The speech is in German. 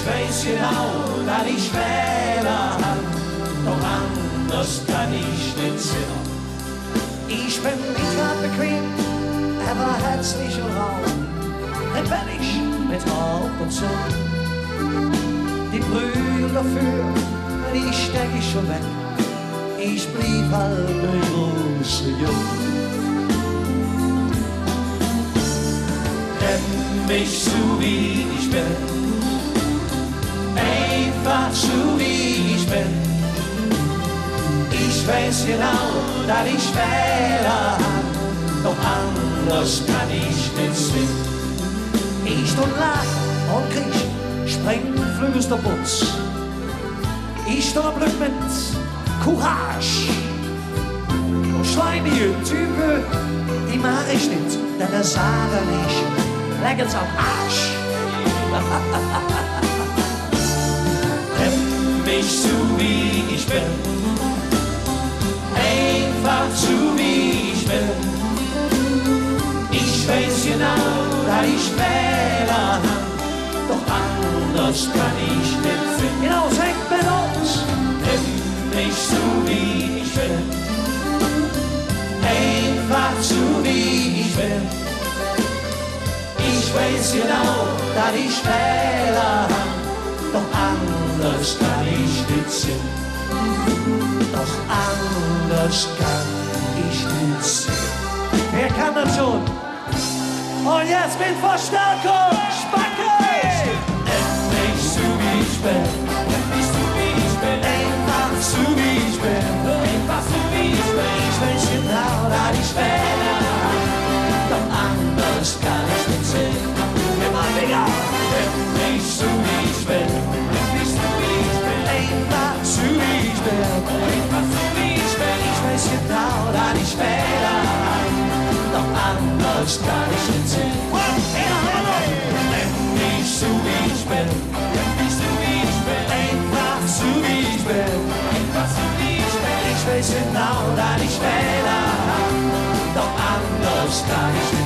weiß genau, dass ich Fehler hab, doch anders kann ich nicht sehen. Ich bin nicht grad bequem, aber herzlich und rau, und wenn ich mit ab und zu die Brühe dafür, die steck ich schon weg, ich blieb halt ne große Jung. Nimm mich so wie ich bin, einfach so wie ich bin. Ich weiß genau, dass ich Fehler hab, doch anders kann ich nicht sehen. Ich tu lach und kriech, spring flügels der Butz. Ich tu Glück mit Courage. Und schleimige Typen, die mach ich nicht, denn das sage ich, lecken's am Arsch. Nimm mich so wie ich bin, einfach so wie ich bin. Ich weiß genau, dass ich Fehler hab, doch anders kann ich nicht finden. Genau, sag mit uns. Nimm mich so wie ich bin, einfach so wie ich bin. Ich weiß genau, dass ich Fehler hab, doch anders kann ich nicht sehen. Doch anders kann ich nicht sehen. Wer kann das schon? Und jetzt mit Verstärkung, Spacke! Nimm mich so wie ich bin, einfach so wie ich bin, einfach so wie ich bin. Ich weiß genau, dass ich Fehler hab, doch anders kann ich nicht sehen. Immer wieder! Nimm mich so wie ich bin, einfach so wie ich bin, einfach so wie ich bin. Ich weiß genau, dass ich Fehler hab, doch anders kann ich nicht sehen. Nimm mich so wie ich bin, einfach so wie ich bin, einfach so wie ich bin. Ich weiß genau, dass ich Fehler hab, doch anders kann ich nicht sehen.